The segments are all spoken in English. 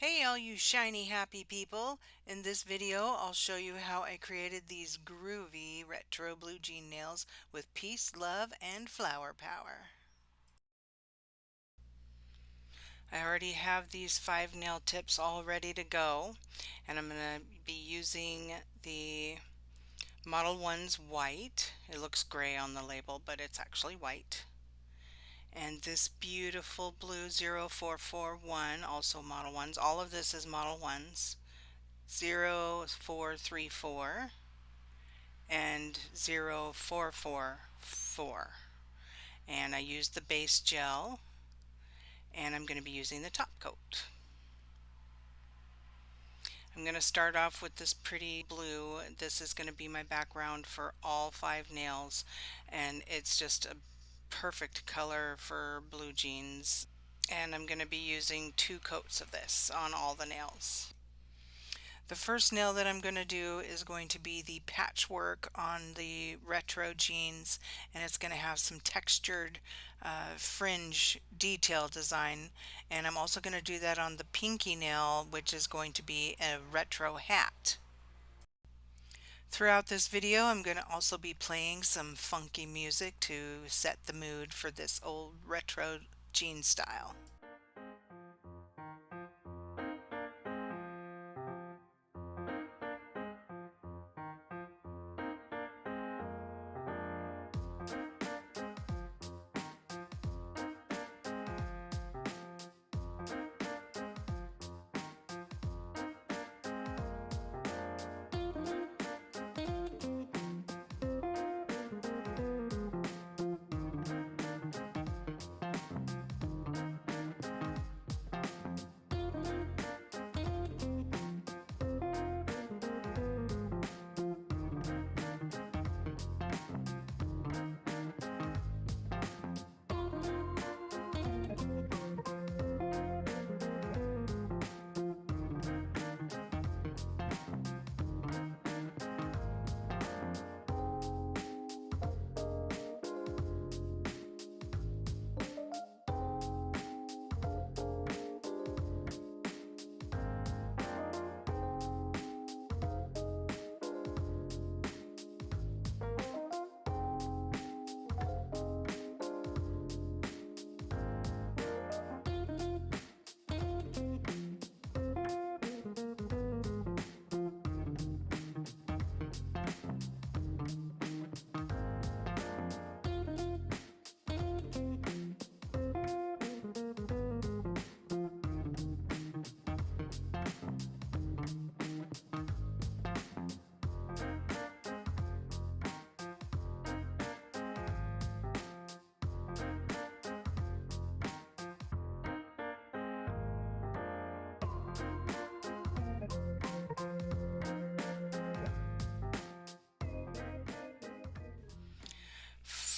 Hey all you shiny happy people! In this video I'll show you how I created these groovy retro blue jean nails with peace, love, and flower power. I already have these 5 nail tips all ready to go, and I'm going to be using the Modelones white. It looks gray on the label, but it's actually white. And this beautiful blue 0441, also Modelones. All of this is Modelones. 0434 and 0444, and I used the base gel, and I'm going to be using the top coat. I'm going to start off with this pretty blue. This is going to be my background for all 5 nails, and it's just a perfect color for blue jeans, and I'm going to be using 2 coats of this on all the nails. The first nail that I'm going to do is going to be the patchwork on the retro jeans, and it's going to have some textured fringe detail design, and I'm also going to do that on the pinky nail, which is going to be a retro hat. Throughout this video I'm going to also be playing some funky music to set the mood for this old retro jean style.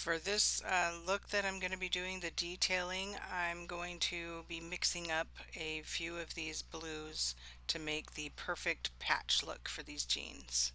For this look that I'm going to be doing the detailing, I'm going to be mixing up a few of these blues to make the perfect patch look for these jeans.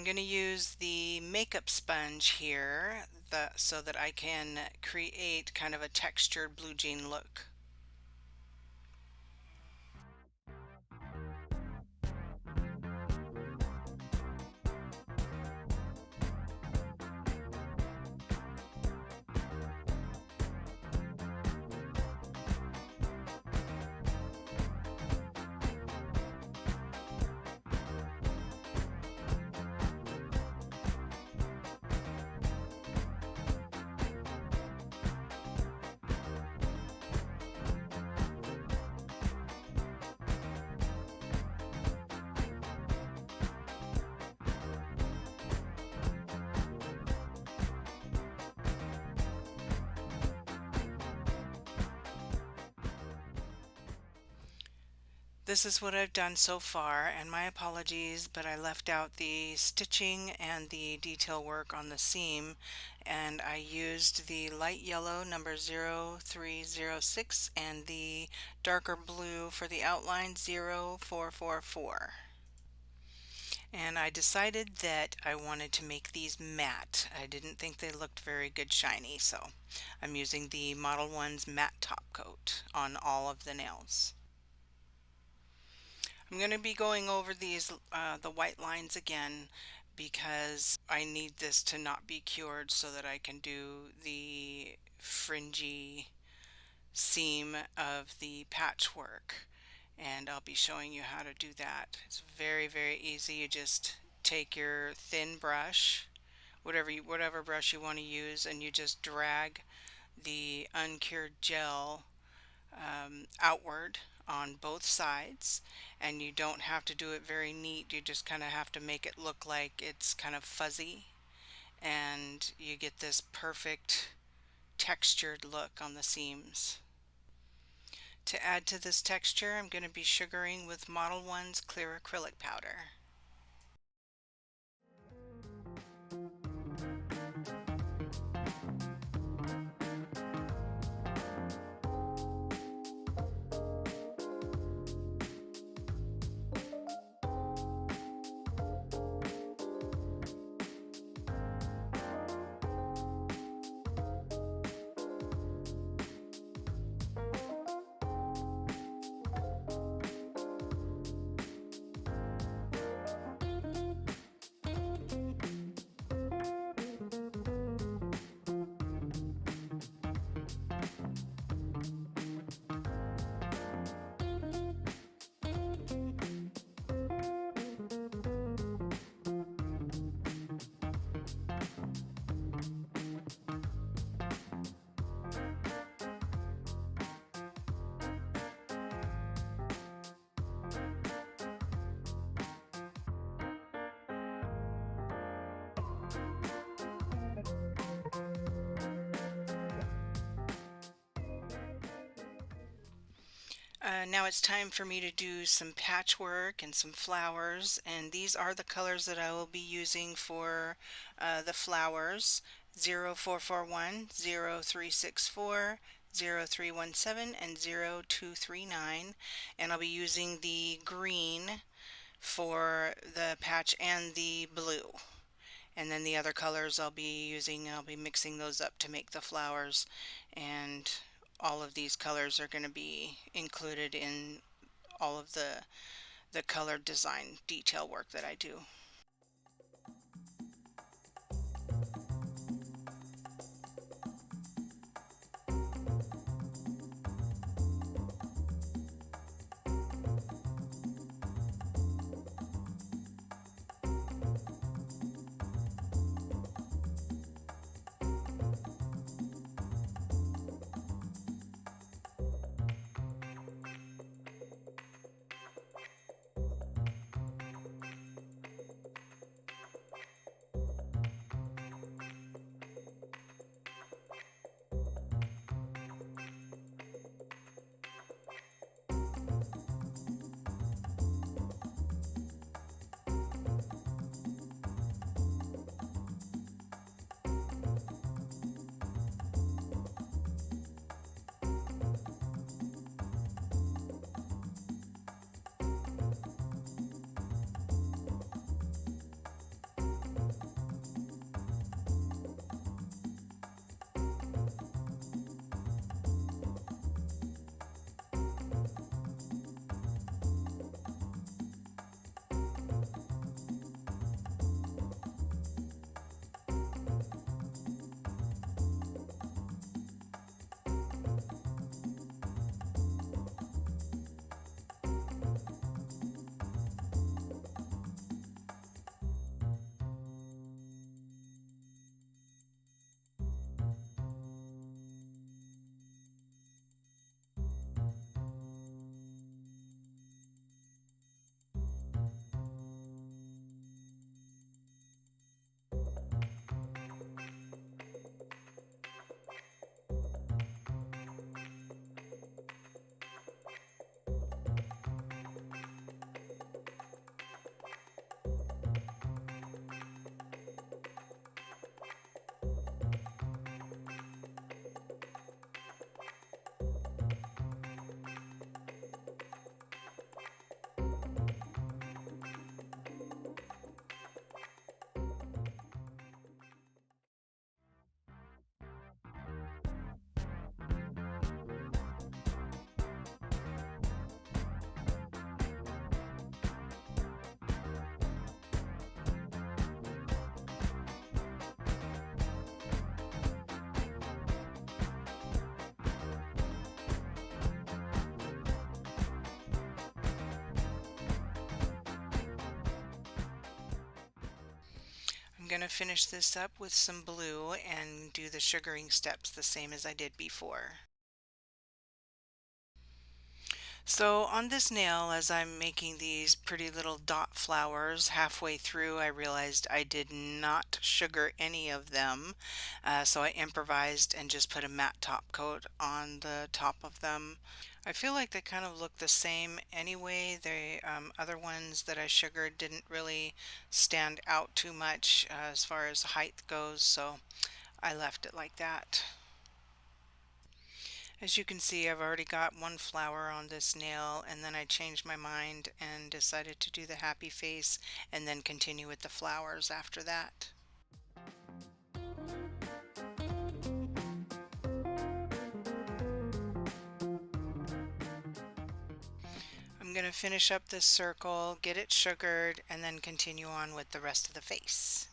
I'm going to use the makeup sponge here so that I can create kind of a textured blue jean look. This is what I've done so far, and my apologies, but I left out the stitching and the detail work on the seam, and I used the light yellow number 0306 and the darker blue for the outline 0444. And I decided that I wanted to make these matte. I didn't think they looked very good shiny, so I'm using the Modelones matte top coat on all of the nails. I'm going to be going over the white lines again because I need this to not be cured so that I can do the fringy seam of the patchwork. And I'll be showing you how to do that. It's very, very easy. You just take your thin brush, whatever brush you want to use, and you just drag the uncured gel outward on both sides, and you don't have to do it very neat. You just kind of have to make it look like it's kind of fuzzy, and you get this perfect textured look on the seams. To add to this texture, I'm going to be sugaring with Modelones clear acrylic powder. Now it's time for me to do some patchwork and some flowers, and these are the colors that I will be using for the flowers: 0441, 0364, 0317, and 0239. And I'll be using the green for the patch and the blue. And then the other colors I'll be mixing those up to make the flowers, and all of these colors are going to be included in all of the color design detail work that I do. going to finish this up with some blue and do the sugaring steps the same as I did before. So on this nail, as I'm making these pretty little dot flowers, halfway through I realized I did not sugar any of them. So I improvised and just put a matte top coat on the top of them. I feel like they kind of look the same anyway. The other ones that I sugared didn't really stand out too much as far as height goes, so I left it like that. As you can see, I've already got one flower on this nail, and then I changed my mind and decided to do the happy face and then continue with the flowers after that. I'm going to finish up this circle, get it sugared, and then continue on with the rest of the face.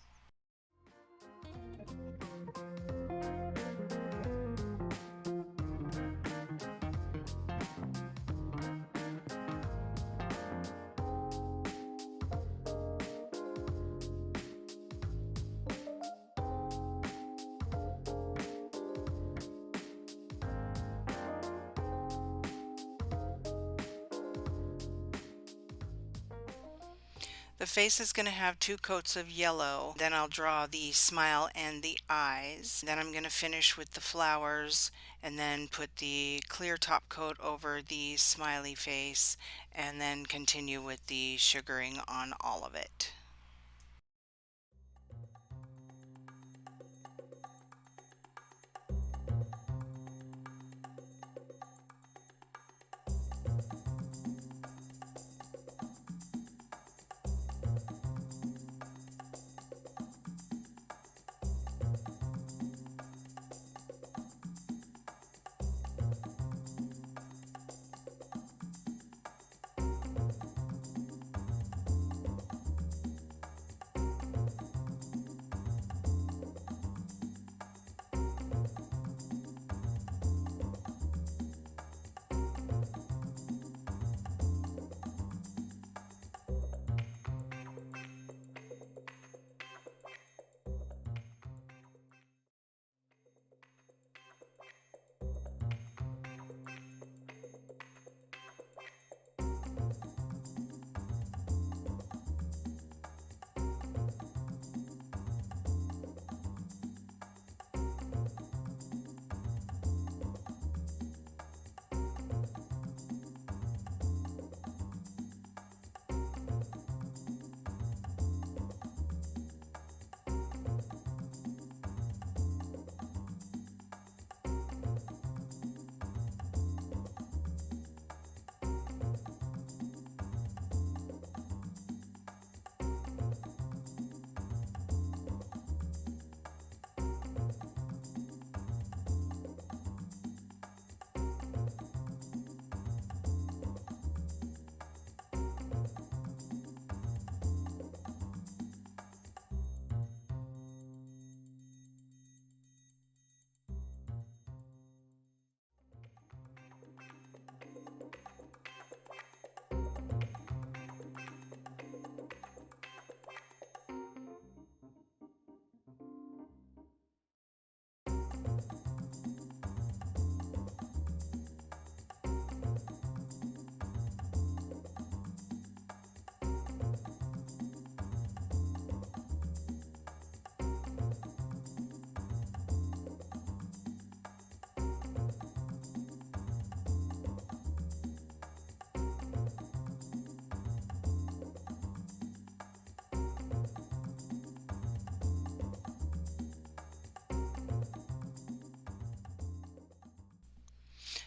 The face is going to have two coats of yellow. Then I'll draw the smile and the eyes. Then I'm going to finish with the flowers and then put the clear top coat over the smiley face and then continue with the sugaring on all of it.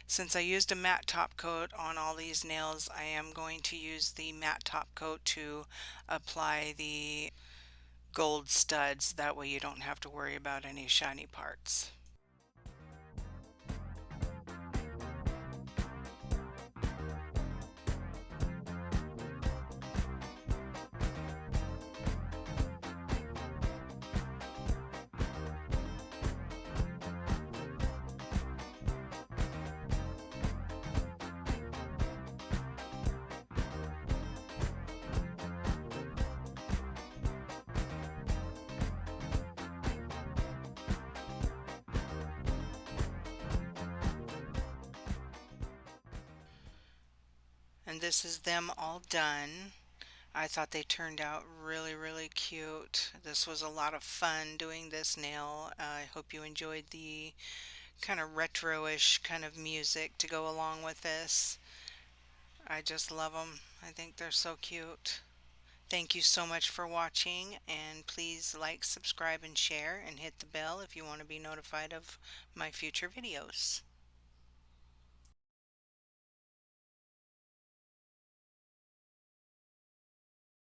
Since I used a matte top coat on all these nails, I am going to use the matte top coat to apply the gold studs. That way you don't have to worry about any shiny parts. And this is them all done. I thought they turned out really, really cute. This was a lot of fun doing this nail. I hope you enjoyed the kind of retro-ish kind of music to go along with this. I just love them. I think they're so cute. Thank you so much for watching, and please like, subscribe, and share, and hit the bell if you want to be notified of my future videos.